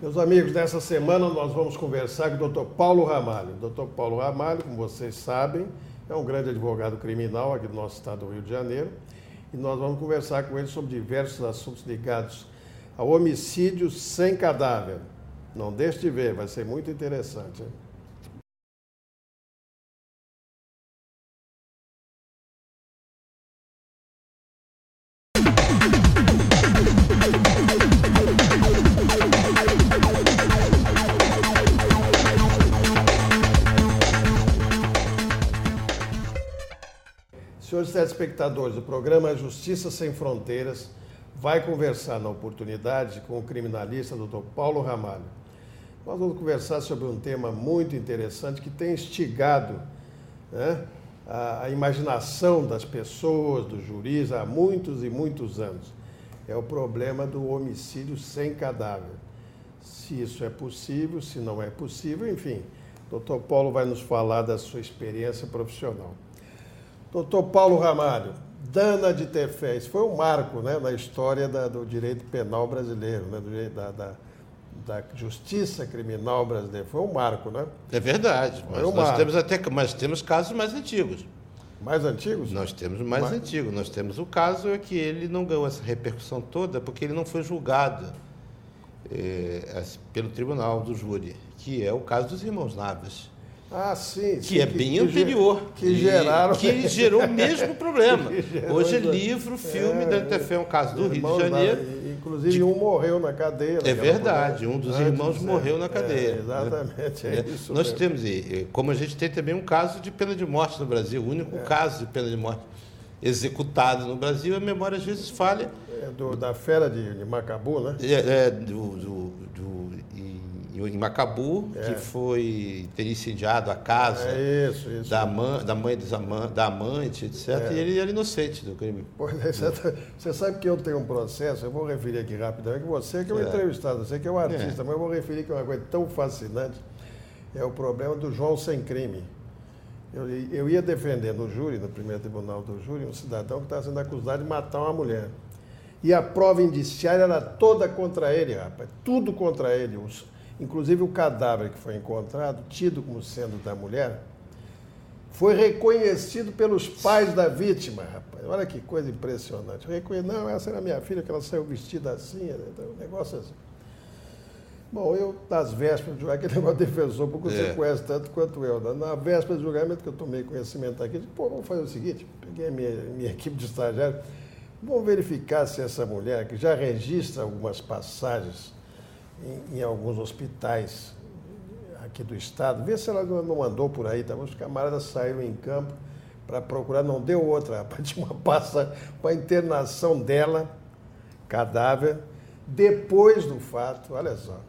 Meus amigos, nessa semana nós vamos conversar com o Dr. Paulo Ramalho. O Dr. Paulo Ramalho, como vocês sabem, é um grande advogado criminal aqui do nosso estado do Rio de Janeiro. E nós vamos conversar com ele sobre diversos assuntos ligados ao homicídio sem cadáver. Não deixe de ver, vai ser muito interessante, hein? Senhores telespectadores, o programa Justiça Sem Fronteiras vai conversar na oportunidade com o criminalista Dr. Paulo Ramalho. Nós vamos conversar sobre um tema muito interessante que tem instigado, né, a imaginação das pessoas, dos juízes, há muitos e muitos anos. É o problema do homicídio sem cadáver. Se isso é possível, se não é possível, enfim. O Dr. Paulo vai nos falar da sua experiência profissional. Doutor Paulo Ramalho, Dana de Tefé, isso foi um marco, né, na história do direito penal brasileiro, né, do direito da justiça criminal brasileira. Foi um marco, né? É verdade, mas temos casos mais antigos. Mais antigos? Nós temos mais antigos. Nós temos o caso é que ele não ganhou essa repercussão toda porque ele não foi julgado pelo tribunal do júri, que é o caso dos irmãos Naves. Ah, sim. Que é bem anterior. Que gerou o mesmo problema. Hoje é livro, filme, deve ter feito um caso do Rio de Janeiro. Inclusive um morreu na cadeia. É verdade, um dos irmãos morreu na cadeia. Exatamente, é isso. Nós temos, como a gente tem também um caso de pena de morte no Brasil, o único caso de pena de morte executado no Brasil, a memória às vezes falha. Da fera de Macabu, né? Em Macabu, que teria incendiado a casa da amante, etc. E ele era inocente do crime. Pois é, você sabe que eu tenho um processo, eu vou referir aqui rapidamente, que você que é um entrevistado, você que é um artista, mas eu vou referir que é uma coisa tão fascinante, é o problema do João sem crime. Eu ia defender no júri, no primeiro tribunal do júri, um cidadão que estava sendo acusado de matar uma mulher. E a prova indiciária era toda contra ele, rapaz, tudo contra ele. Inclusive o cadáver que foi encontrado, tido como sendo da mulher, foi reconhecido pelos pais da vítima, rapaz. Olha que coisa impressionante. Não, essa era minha filha, que ela saiu vestida assim, um negócio assim. Bom, eu, nas vésperas do julgamento, aquele negócio de defensor, porque você conhece tanto quanto eu. Na véspera do julgamento, que eu tomei conhecimento aqui, eu disse, vamos fazer o seguinte, peguei a minha equipe de estagiários, vamos verificar se essa mulher, que já registra algumas passagens em alguns hospitais aqui do estado, vê se ela não andou por aí, tá? Os camaradas saíram em campo para procurar, não deu outra, rapaz, tinha uma pasta para internação dela, cadáver, depois do fato, olha só,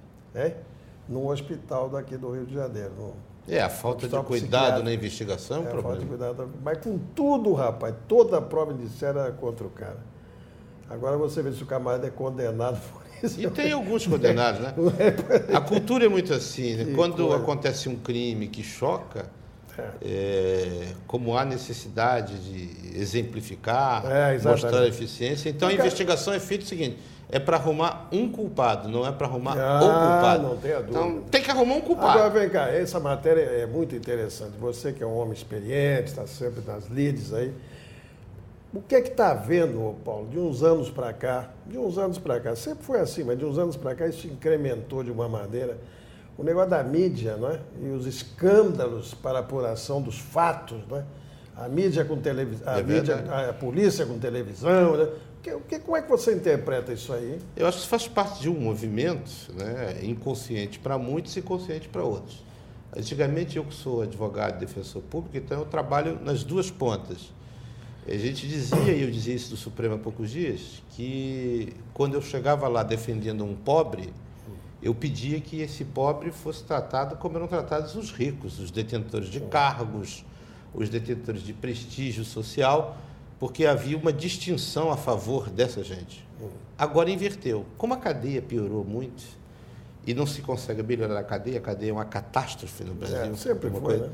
no hospital daqui do Rio de Janeiro. A falta de cuidado na investigação, a falta de cuidado, mas com tudo, rapaz, toda a prova indiciária era contra o cara. Agora você vê se o camarada é condenado por isso. E tem alguns condenados, né? A cultura é muito assim, né? Quando acontece um crime que choca, como há necessidade de exemplificar, mostrar a eficiência, então a investigação é feita o seguinte, é para arrumar um culpado, não é para arrumar o culpado. Não tem a dúvida. Então tem que arrumar um culpado. Agora vem cá, essa matéria é muito interessante. Você que é um homem experiente, está sempre nas lides aí, o que é que está havendo, Paulo, de uns anos para cá, sempre foi assim, mas de uns anos para cá isso incrementou de uma maneira, o negócio da mídia, não é? E os escândalos para a apuração dos fatos, não é? A mídia com televisão, a polícia com televisão, né? Como é que você interpreta isso aí? Eu acho que isso faz parte de um movimento, né, inconsciente para muitos e consciente para outros. Antigamente, eu que sou advogado e defensor público, então eu trabalho nas duas pontas. A gente dizia, e eu dizia isso do Supremo há poucos dias, que quando eu chegava lá defendendo um pobre, eu pedia que esse pobre fosse tratado como eram tratados os ricos, os detentores de cargos, os detentores de prestígio social, porque havia uma distinção a favor dessa gente. Agora inverteu. Como a cadeia piorou muito e não se consegue melhorar a cadeia é uma catástrofe no Brasil. Sempre foi, né?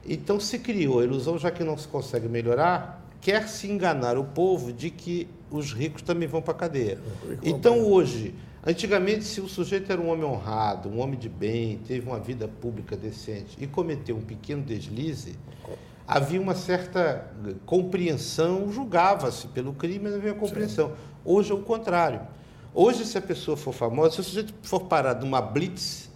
Então se criou a ilusão, já que não se consegue melhorar, quer se enganar o povo de que os ricos também vão para a cadeia. Então hoje, Antigamente, se o sujeito era um homem honrado, um homem de bem, teve uma vida pública decente e cometeu um pequeno deslize, havia uma certa compreensão, julgava-se pelo crime, mas havia compreensão. Sim. Hoje é o contrário. Hoje, se a pessoa for famosa, se o sujeito for parado numa blitz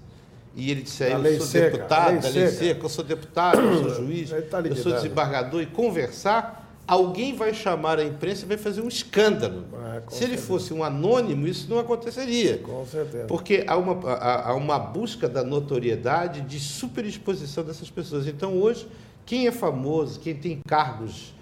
e ele disser, eu sou deputado, da lei seca, eu sou deputado, eu sou juiz, eu sou desembargador, e conversar, alguém vai chamar a imprensa e vai fazer um escândalo. Se ele fosse um anônimo, isso não aconteceria. Com certeza. Porque há uma busca da notoriedade, de superexposição dessas pessoas. Então, hoje, quem é famoso, quem tem cargos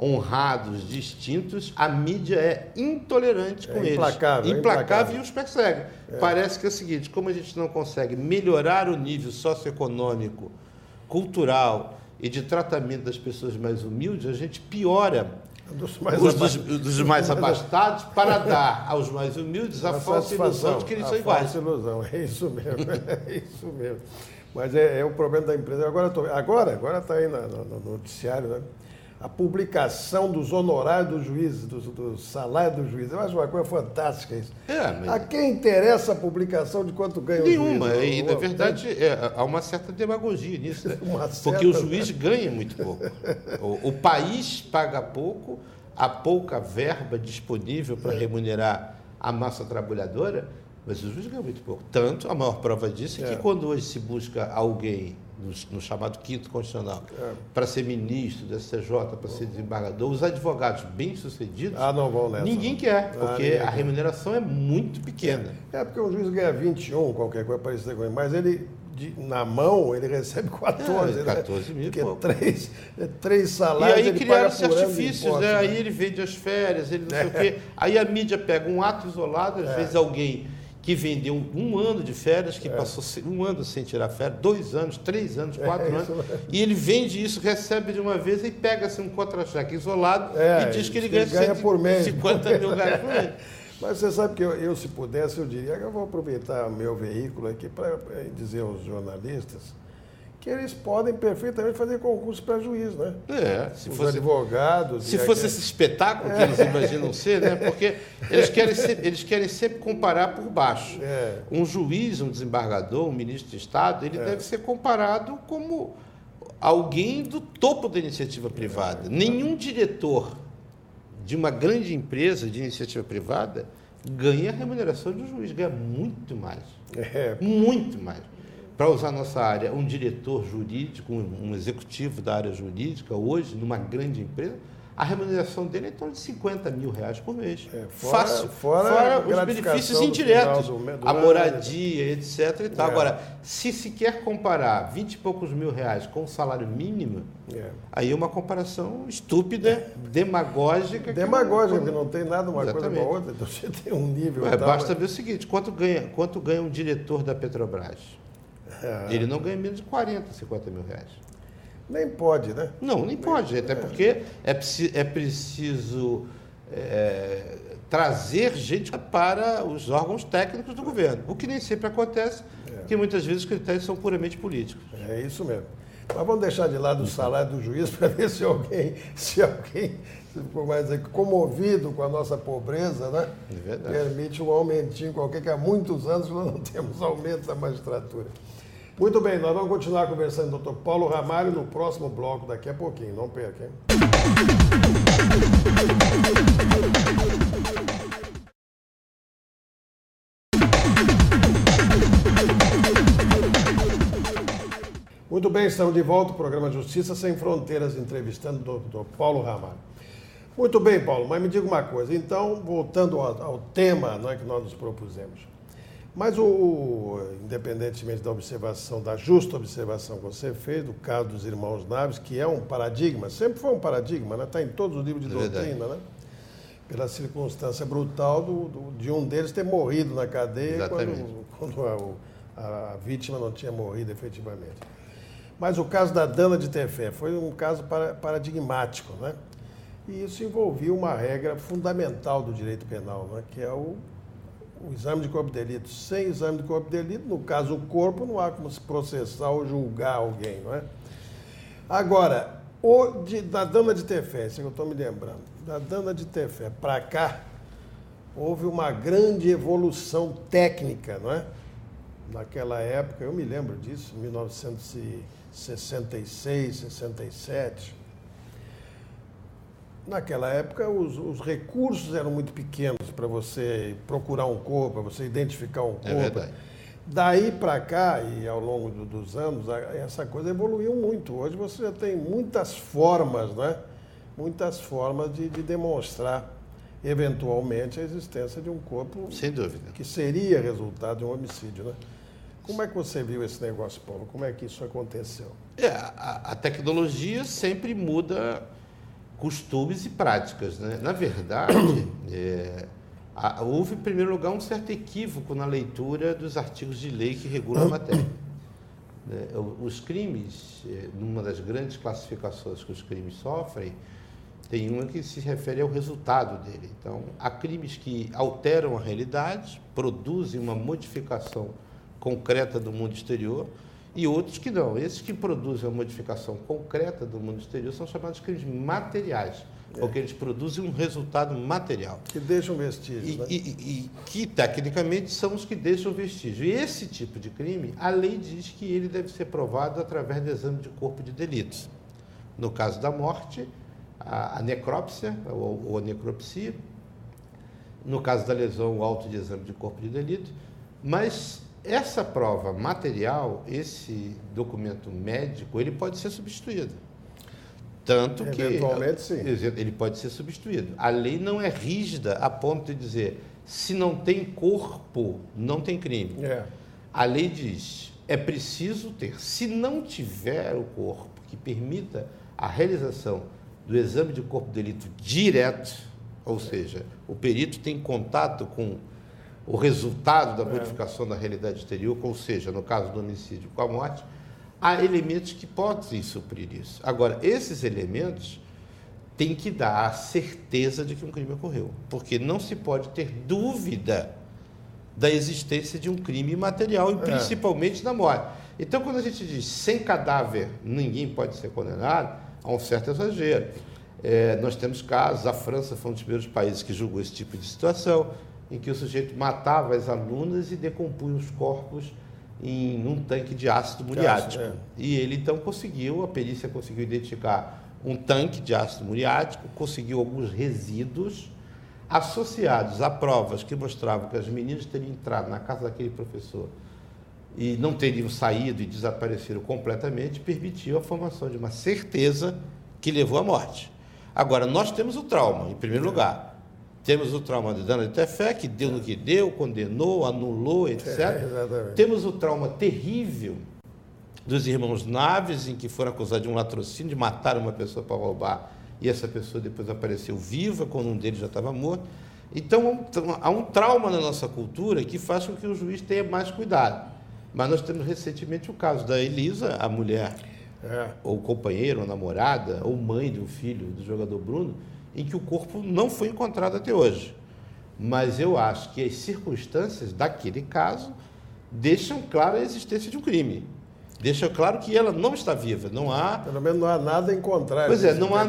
honrados, distintos, a mídia é intolerante com eles. Implacável e os persegue. Parece que é o seguinte, como a gente não consegue melhorar o nível socioeconômico, cultural e de tratamento das pessoas mais humildes, a gente piora dos mais abastados para dar aos mais humildes a falsa ilusão de que eles são iguais. Falsa ilusão, é isso mesmo, é isso mesmo. Mas é o problema da empresa. Agora está aí no noticiário, né? A publicação dos honorários dos juízes, do salário dos juízes. Eu acho uma coisa fantástica isso. A quem interessa a publicação de quanto ganha o juiz? Nenhuma. E, na verdade, há uma certa demagogia nisso. Né? Porque o juiz ganha muito pouco. O país paga pouco, há pouca verba disponível para remunerar a massa trabalhadora, mas o juiz ganha muito pouco. Tanto, a maior prova disso é que quando hoje se busca alguém no chamado quinto constitucional, para ser ministro do STJ, para ser desembargador, os advogados bem-sucedidos, não vão nessa. Ninguém quer, porque a remuneração é muito pequena. Porque o juiz ganha 21, qualquer coisa parecida com ele, mas ele, na mão, ele recebe 14. 14 mil. Porque três salários. E aí criaram-se artifícios, né? Aí ele vende as férias, ele não sei o quê. Aí a mídia pega um ato isolado, às vezes alguém que vendeu um ano de férias, que passou um ano sem tirar férias, 2 anos, 3 anos, 4 anos, e ele vende isso, recebe de uma vez e pega-se um contra-cheque isolado e diz que ele ganha por mês. 50 mil reais por mês. Mas você sabe que eu, se pudesse, eu diria que eu vou aproveitar o meu veículo aqui para dizer aos jornalistas que eles podem perfeitamente fazer concurso para juiz, né? Se os fosse, advogados... Se fosse esse espetáculo que eles imaginam ser, né? Porque eles querem sempre comparar por baixo. Um juiz, um desembargador, um ministro de Estado, ele deve ser comparado como alguém do topo da iniciativa privada. Nenhum diretor de uma grande empresa de iniciativa privada ganha a remuneração de um juiz, ganha muito mais. Muito mais. Para usar nossa área, um diretor jurídico, um executivo da área jurídica, hoje, numa grande empresa, a remuneração dele é em torno de 50 mil reais por mês. Fácil. Fora os benefícios indiretos, a moradia, etc. E tal. Agora, se quer comparar 20 e poucos mil reais com o salário mínimo, aí é uma comparação estúpida, demagógica. Porque não tem nada uma coisa com a outra, então você tem um nível... Basta ver o seguinte, quanto ganha um diretor da Petrobras? Ele não ganha menos de 40, 50 mil reais. Nem pode, né? Não, nem pode, até porque é preciso trazer gente para os órgãos técnicos do governo, o que nem sempre acontece, porque muitas vezes os critérios são puramente políticos. É isso mesmo. Mas vamos deixar de lado o salário do juiz para ver se alguém ficou mais comovido com a nossa pobreza, né? É verdade. Permite um aumentinho qualquer, que há muitos anos nós não temos aumento da magistratura. Muito bem, nós vamos continuar conversando com o Dr. Paulo Ramalho no próximo bloco, daqui a pouquinho. Não perca, hein? Muito bem, estamos de volta ao programa Justiça Sem Fronteiras, entrevistando o Dr. Paulo Ramalho. Muito bem, Paulo, mas me diga uma coisa. Então, voltando ao tema, né, que nós nos propusemos. Mas, independentemente da observação, da justa observação que você fez, do caso dos irmãos Naves, que é um paradigma, sempre foi um paradigma, né? Está em todos os livros de doutrina, né? Pela circunstância brutal de um deles ter morrido na cadeia quando a vítima não tinha morrido efetivamente. Mas o caso da Dana de Tefé foi um caso paradigmático, né? E isso envolvia uma regra fundamental do direito penal, né? Que é o exame de corpo de delito. Sem exame de corpo de delito, no caso o corpo, não há como se processar ou julgar alguém, não é? Agora, da Dana de Tefé, isso que eu estou me lembrando, da Dana de Tefé para cá, houve uma grande evolução técnica, não é? Naquela época, eu me lembro disso, 1966, 67. Naquela época, os recursos eram muito pequenos para você procurar um corpo, para você identificar um corpo. É verdade. Daí para cá, e ao longo dos anos, essa coisa evoluiu muito. Hoje você já tem muitas formas, né? Muitas formas de demonstrar, eventualmente, a existência de um corpo. Sem dúvida. Que seria resultado de um homicídio, né? Como é que você viu esse negócio, Paulo? Como é que isso aconteceu? A tecnologia sempre muda costumes e práticas, né? Na verdade, houve, em primeiro lugar, um certo equívoco na leitura dos artigos de lei que regulam a matéria. Os crimes, numa das grandes classificações que os crimes sofrem, tem uma que se refere ao resultado dele. Então, há crimes que alteram a realidade, produzem uma modificação concreta do mundo exterior, e outros que não. Esses que produzem uma modificação concreta do mundo exterior são chamados de crimes materiais, porque eles produzem um resultado material. Que deixam vestígios, né? E que, tecnicamente, são os que deixam vestígio. E esse tipo de crime, a lei diz que ele deve ser provado através do exame de corpo de delitos. No caso da morte, a necrópsia ou a necropsia. No caso da lesão, o auto de exame de corpo de delito. Mas essa prova material, esse documento médico, ele pode ser substituído. Tanto que eventualmente, sim. Ele pode ser substituído. A lei não é rígida a ponto de dizer, se não tem corpo, não tem crime. A lei diz, é preciso ter. Se não tiver o corpo que permita a realização do exame de corpo de delito direto, ou seja, o perito tem contato com o resultado da modificação da realidade exterior, ou seja, no caso do homicídio com a morte, há elementos que podem suprir isso. Agora, esses elementos têm que dar a certeza de que um crime ocorreu, porque não se pode ter dúvida da existência de um crime material, e principalmente da morte. Então, quando a gente diz sem cadáver ninguém pode ser condenado, há um certo exagero. Nós temos casos, a França foi um dos primeiros países que julgou esse tipo de situação, em que o sujeito matava as alunas e decompunha os corpos em um tanque de ácido muriático. E ele, então, a perícia conseguiu identificar um tanque de ácido muriático, conseguiu alguns resíduos associados a provas que mostravam que as meninas teriam entrado na casa daquele professor e não teriam saído e desapareceram completamente, permitiu a formação de uma certeza que levou à morte. Agora, nós temos o trauma, em primeiro lugar. Temos o trauma de Dana de Tefé, que deu no que deu, condenou, anulou, etc. Temos o trauma terrível dos irmãos Naves, em que foram acusados de um latrocínio, de matar uma pessoa para roubar, e essa pessoa depois apareceu viva, quando um deles já estava morto. Então, há um trauma na nossa cultura que faz com que o juiz tenha mais cuidado. Mas nós temos recentemente o caso da Elisa, a mulher, ou companheira, ou namorada, ou mãe de um filho do jogador Bruno, em que o corpo não foi encontrado até hoje. Mas eu acho que as circunstâncias daquele caso deixam claro a existência de um crime. Deixam claro que ela não está viva. Não há... Pelo menos não há nada em contrário. Pois não há.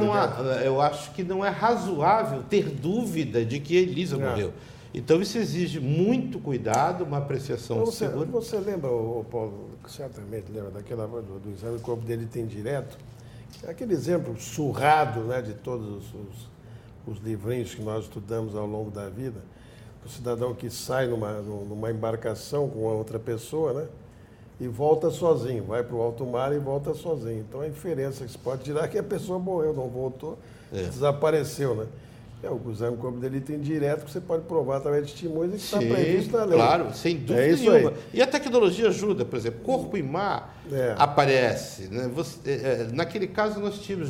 Eu acho que não é razoável ter dúvida de que Elisa morreu. Então isso exige muito cuidado, uma apreciação segura. Você lembra, Paulo, certamente lembra daquela do exame de corpo dele tem direto? Aquele exemplo surrado, né, de todos os livrinhos que nós estudamos ao longo da vida, o cidadão que sai numa embarcação com outra pessoa, né, e volta sozinho, vai para o alto mar e volta sozinho. Então a inferência que se pode tirar é que a pessoa morreu, não voltou, desapareceu, né? O exame de corpo de delito indireto que você pode provar através de testemunhos e que está previsto na lei. Claro, sem dúvida nenhuma. E a tecnologia ajuda, por exemplo, corpo em mar aparece. Né? Naquele caso nós tínhamos,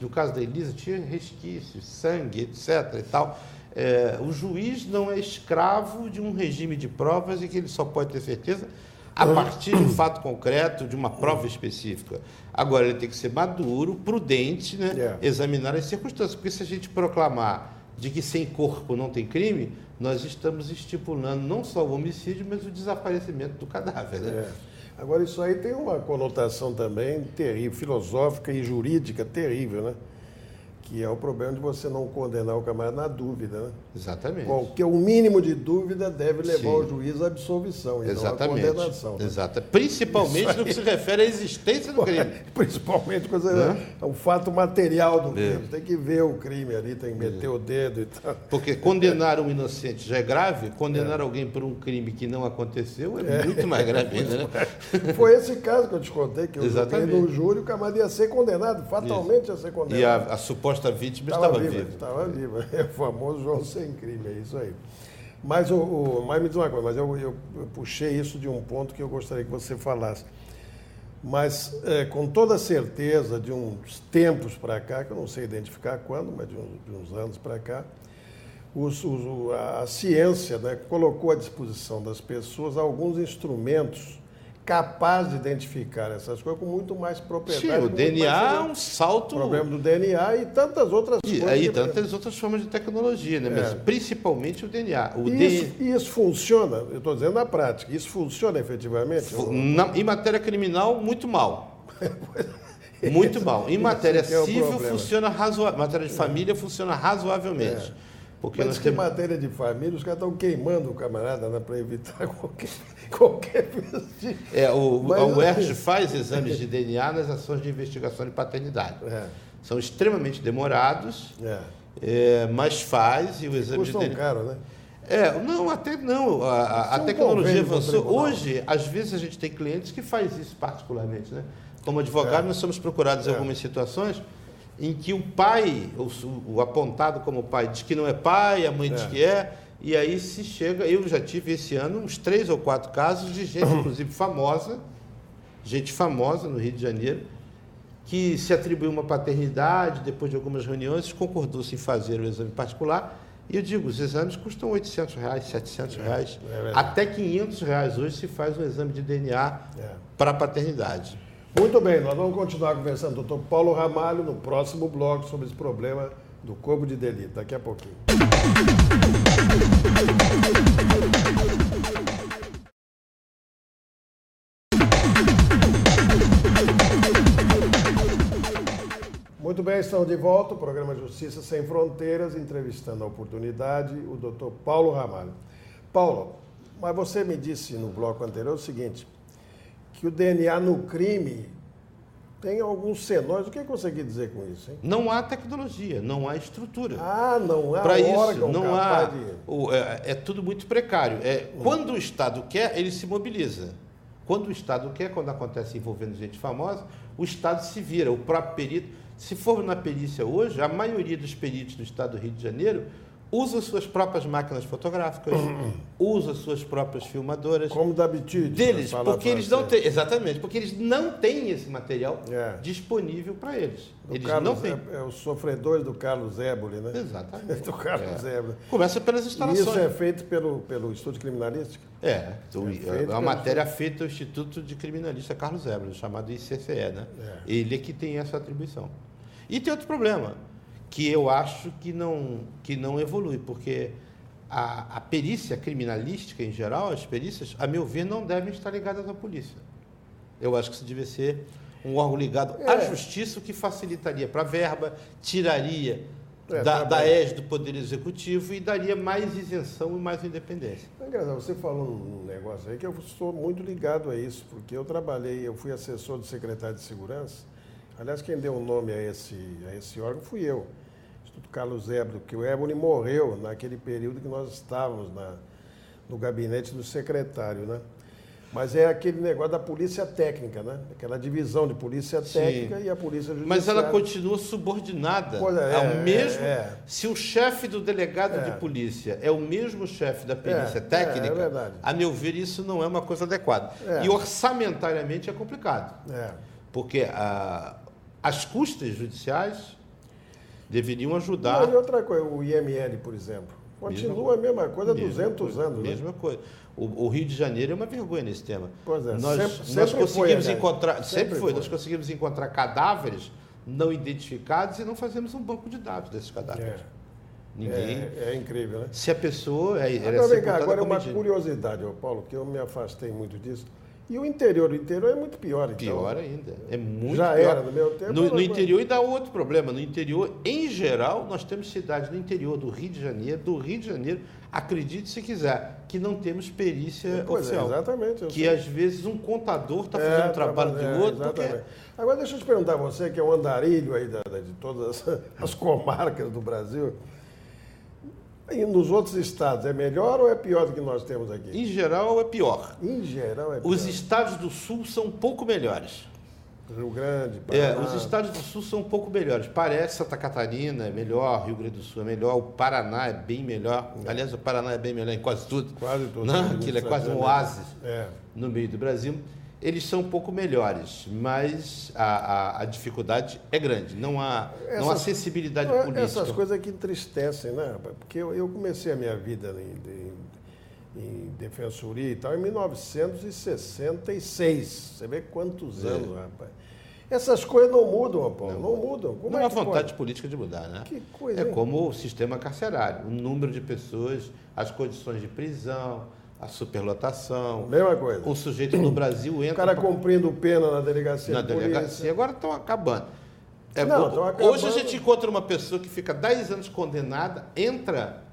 no caso da Elisa, tinha resquícios, sangue, etc. e tal. O juiz não é escravo de um regime de provas e que ele só pode ter certeza a partir de um fato concreto, de uma prova específica. Agora, ele tem que ser maduro, prudente, né? Examinar as circunstâncias, porque se a gente proclamar de que sem corpo não tem crime, nós estamos estipulando não só o homicídio, mas o desaparecimento do cadáver. Né? Agora, isso aí tem uma conotação também terrível, filosófica e jurídica terrível, né? que é o problema de você não condenar o camarada na dúvida, né? Exatamente. Porque o mínimo de dúvida deve levar Sim. o juiz à absolvição e Exatamente. não à condenação. Né? Exato. Principalmente no que se refere à existência do crime. Principalmente o fato material do crime. Tem que ver o crime ali, tem que meter o dedo e tal. Porque condenar um inocente já é grave, condenar alguém por um crime que não aconteceu é muito mais grave ainda, né? Foi esse caso que eu te contei, que eu joguei no júri, o camarada ia ser condenado, fatalmente ia ser condenado. E a suposta vítima estava viva. Estava viva. É o famoso João sem crime, é isso aí. Mas me diz uma coisa, mas eu puxei isso de um ponto que eu gostaria que você falasse. Mas, com toda certeza, de uns tempos para cá, que eu não sei identificar quando, mas de uns anos para cá, a ciência, né, colocou à disposição das pessoas alguns instrumentos capazes de identificar essas coisas com muito mais propriedade. Sim, o DNA é um salto... O problema do DNA e tantas outras coisas. E tantas outras formas de tecnologia, né? Mas principalmente o DNA. Isso funciona, eu estou dizendo na prática, isso funciona efetivamente? Em matéria criminal, muito mal. Muito mal. Em matéria civil, funciona razoavelmente. Em matéria de família, funciona razoavelmente. Porque mas que matéria de família, os caras estão queimando o camarada, né, para evitar qualquer vestígio. A UERJ faz exames de DNA nas ações de investigação de paternidade. São extremamente demorados, mas faz e o exame de DNA... Custam caro, né? Não, até não. A tecnologia avançou. Hoje, às vezes, a gente tem clientes que faz isso particularmente, né? Como advogado, nós somos procurados em algumas situações em que o pai, o apontado como pai, diz que não é pai, a mãe diz que é, e aí se chega... Eu já tive esse ano uns 3 ou 4 casos de gente, inclusive famosa, gente famosa no Rio de Janeiro, que se atribuiu uma paternidade, depois de algumas reuniões, concordou-se em fazer o exame particular, e eu digo, os exames custam R$800, R$700, até R$500 hoje se faz um exame de DNA para paternidade. Muito bem, nós vamos continuar conversando com o doutor Paulo Ramalho no próximo bloco sobre esse problema do corpo de delito, daqui a pouquinho. Muito bem, estamos de volta, o programa Justiça Sem Fronteiras, entrevistando a oportunidade o doutor Paulo Ramalho. Paulo, mas você me disse no bloco anterior o seguinte, que o DNA no crime tem alguns senões. O que você quer dizer com isso, hein? Não há tecnologia, não há estrutura. Não há para órgão isso, não há. De... É tudo muito precário. Quando o Estado quer, ele se mobiliza. Quando o Estado quer, quando acontece envolvendo gente famosa, o Estado se vira, o próprio perito. Se for na perícia hoje, a maioria dos peritos do Estado do Rio de Janeiro usa suas próprias máquinas fotográficas, usa suas próprias filmadoras. Como da Bitit. Deles, porque eles não têm, exatamente, porque eles não têm esse material disponível para eles. Eles não têm. Os sofredores do Carlos Éboli, né? Exatamente. Do Carlos Éboli. Começa pelas instalações. E isso é feito pelo Instituto Criminalístico? É uma matéria feita pelo Instituto de Criminalista Carlos Éboli, chamado ICCE, né? Ele é que tem essa atribuição. E tem outro problema, que eu acho que não evolui, porque a perícia criminalística, em geral, as perícias, a meu ver, não devem estar ligadas à polícia. Eu acho que isso devia ser um órgão ligado à justiça, o que facilitaria para a verba, tiraria da égide do Poder Executivo e daria mais isenção e mais independência. Você falou um negócio aí que eu estou muito ligado a isso, porque eu fui assessor do secretário de Segurança. Aliás, quem deu o nome a esse órgão fui eu, Instituto Carlos Éboli, porque o Éboli morreu naquele período que nós estávamos no gabinete do secretário, né? Mas é aquele negócio da polícia técnica, né? Aquela divisão de polícia técnica e a polícia judiciária. Mas ela continua subordinada ao mesmo... Se o chefe do delegado de polícia é o mesmo chefe da perícia técnica, a meu ver, isso não é uma coisa adequada. E orçamentariamente é complicado. Porque as custas judiciais deveriam ajudar... E outra coisa, o IML, por exemplo, continua a mesma coisa há 200 anos. Mesma coisa. O Rio de Janeiro é uma vergonha nesse tema. Pois é, nós conseguimos encontrar... Nós conseguimos encontrar cadáveres não identificados e não fazemos um banco de dados desses cadáveres. Ninguém... É incrível, né? Se a pessoa... Agora, uma curiosidade, Paulo, que eu me afastei muito disso. E o interior é muito pior, então. Pior ainda. É muito Já pior. era, no meu tempo. No interior, e dá outro problema. No interior, em geral, nós temos cidades no interior do Rio de Janeiro, acredite se quiser, que não temos perícia oficial. Exatamente. Que às vezes um contador está fazendo o trabalho de outro. Exatamente. Agora deixa eu te perguntar a você, que é o andarilho aí de todas as comarcas do Brasil. E nos outros estados, é melhor ou é pior do que nós temos aqui? Em geral, é pior. Em geral, é pior. Os estados do sul são um pouco melhores. Rio Grande, Paraná. Os estados do sul são um pouco melhores. Parece Santa Catarina é melhor, Rio Grande do Sul é melhor, o Paraná é bem melhor. Aliás, o Paraná é bem melhor em quase tudo. Quase tudo. Não, aquilo é quase um oásis no meio do Brasil. Eles são um pouco melhores, mas a dificuldade é grande. Não há sensibilidade política. Essas coisas que entristecem, né? Porque eu comecei a minha vida em defensoria e tal em 1966. Você vê quantos anos, rapaz. Essas coisas não mudam, Paulo. Não mudam. Não há vontade política de mudar, né? Que coisa, é como o sistema carcerário. O número de pessoas, as condições de prisão, a superlotação. Mesma coisa. O sujeito no Brasil entra... O cara cumprindo pena na delegacia de polícia. Delegacia, agora estão acabando. Acabando. Hoje a gente encontra uma pessoa que fica 10 anos condenada, entra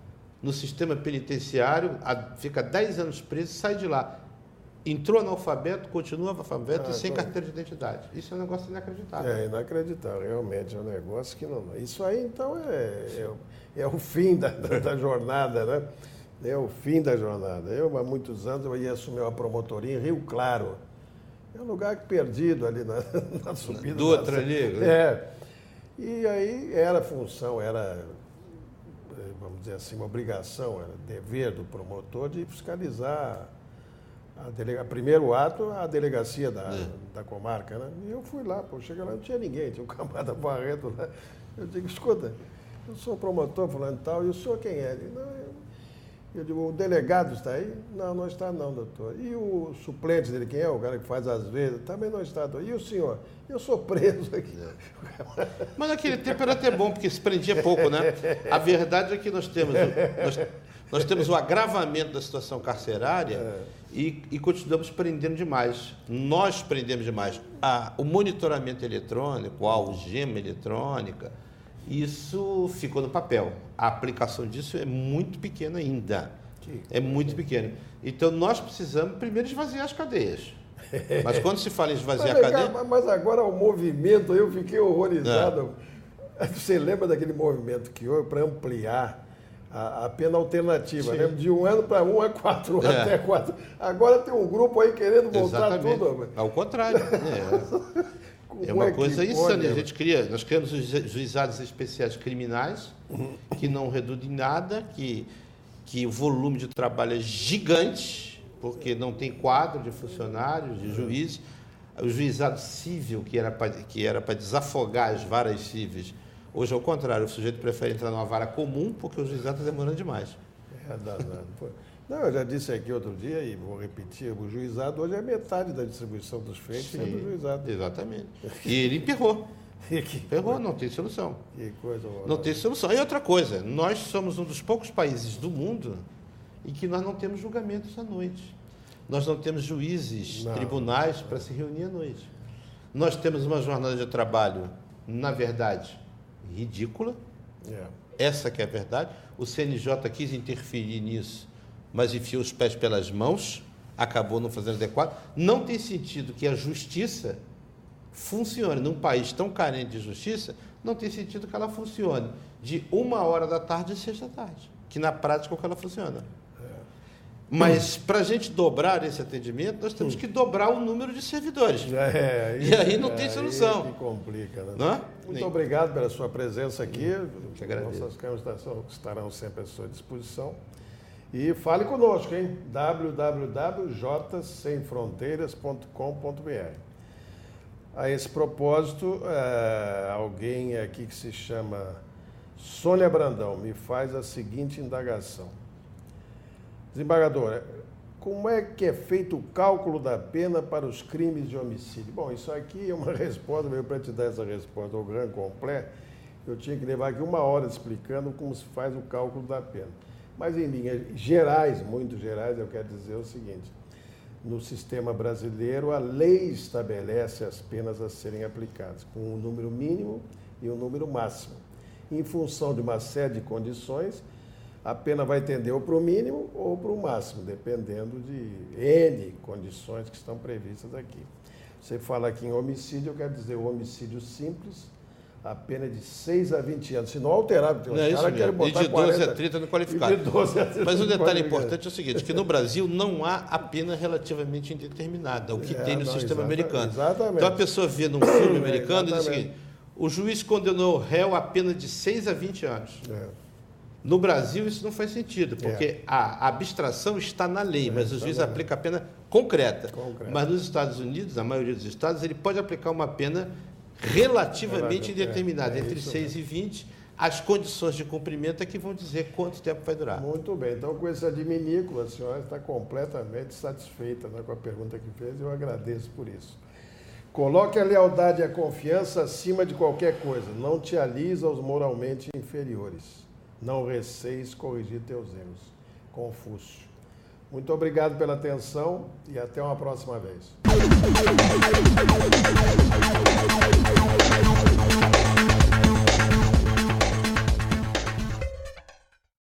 no sistema penitenciário, fica 10 anos preso, sai de lá. Entrou analfabeto, continua analfabeto e sem carteira de identidade. Isso é um negócio inacreditável. É inacreditável, realmente. É um negócio que não... Isso aí, então, é o fim da jornada, né? É o fim da jornada. Eu, há muitos anos, eu ia assumir uma promotoria em Rio Claro. É um lugar perdido ali na subida. Do outro ali? E aí era função, vamos dizer assim, uma obrigação, era dever do promotor de fiscalizar primeiro ato, a delegacia da comarca, né? E eu fui lá, cheguei lá, não tinha ninguém, tinha um camarada Barreto lá. Eu digo, escuta, eu sou promotor fulano e tal, e o senhor quem é? Eu digo, o delegado está aí? Não, não está não, doutor. E o suplente dele, quem é? O cara que faz as vezes? Também não está, doutor. E o senhor? Eu sou preso aqui. Mas naquele tempo era até bom, porque se prendia pouco, né? A verdade é que nós temos o agravamento da situação carcerária e continuamos prendendo demais. Nós prendemos demais. O monitoramento eletrônico, a algema eletrônica, isso ficou no papel. A aplicação disso é muito pequena ainda. É muito pequena. Então, nós precisamos primeiro esvaziar as cadeias. Mas quando se fala em esvaziar a cadeia... Mas agora o movimento, eu fiquei horrorizado. Você lembra daquele movimento que houve para ampliar a pena alternativa, né? De 1 ano para 1 a 4, até 4. Agora tem um grupo aí querendo voltar tudo. Ao contrário. É uma coisa insana. Nós criamos os juizados especiais criminais, que não reduzem nada, que o volume de trabalho é gigante, porque não tem quadro de funcionários, de juízes. O juizado civil, que era para desafogar as varas cíveis, hoje, ao contrário, o sujeito prefere entrar numa vara comum, porque o juizado está demorando demais. É danado. Não, eu já disse aqui outro dia, e vou repetir, o juizado hoje é metade da distribuição dos feitos do juizado. Exatamente. E ele emperrou. Emperrou, não tem solução. Que coisa horrorosa. Não tem solução. E outra coisa, nós somos um dos poucos países do mundo em que nós não temos julgamentos à noite. Nós não temos juízes, tribunais para se reunir à noite. Nós temos uma jornada de trabalho, na verdade, ridícula. Essa que é a verdade. O CNJ quis interferir nisso, mas enfiou os pés pelas mãos, acabou não fazendo adequado. Não tem sentido que a justiça funcione. Num país tão carente de justiça, não tem sentido que ela funcione de 1h da tarde a 6 da tarde, que na prática é o que ela funciona. Mas para a gente dobrar esse atendimento, nós temos que dobrar o número de servidores. E aí não tem solução. Aí que complica, né? Não é? Muito obrigado pela sua presença aqui. Nossas câmeras estarão sempre à sua disposição. E fale conosco, hein? www.jsemfronteiras.com.br. A esse propósito, alguém aqui que se chama Sônia Brandão me faz a seguinte indagação. Desembargador, como é que é feito o cálculo da pena para os crimes de homicídio? Bom, isso aqui é uma resposta, veio para te dar essa resposta ao Grand Complet, eu tinha que levar aqui 1 hora explicando como se faz o cálculo da pena. Mas em linhas gerais, muito gerais, eu quero dizer o seguinte, no sistema brasileiro, a lei estabelece as penas a serem aplicadas, com um número mínimo e um número máximo. Em função de uma série de condições, a pena vai tender ou para o mínimo ou para o máximo, dependendo de N condições que estão previstas aqui. Você fala aqui em homicídio, eu quero dizer o homicídio simples, a pena é de 6 a 20 anos, se não alterar, porque os caras querem botar e de 12 a 30 no qualificado. Mas o detalhe importante é o seguinte, que no Brasil não há a pena relativamente indeterminada, o que tem no sistema americano. Exatamente. Então a pessoa vê num filme americano e diz o seguinte, o juiz condenou o réu a pena de 6 a 20 anos. No Brasil isso não faz sentido, porque a abstração está na lei, mas o juiz aplica a pena concreta. Mas nos Estados Unidos, a maioria dos estados, ele pode aplicar uma pena relativamente indeterminada, entre 6 e 20, as condições de cumprimento é que vão dizer quanto tempo vai durar. Muito bem, então com esse adminículo, a senhora está completamente satisfeita, né, com a pergunta que fez, eu agradeço por isso. Coloque a lealdade e a confiança acima de qualquer coisa, não te alisa aos moralmente inferiores, não receis corrigir teus erros. Confúcio. Muito obrigado pela atenção e até uma próxima vez.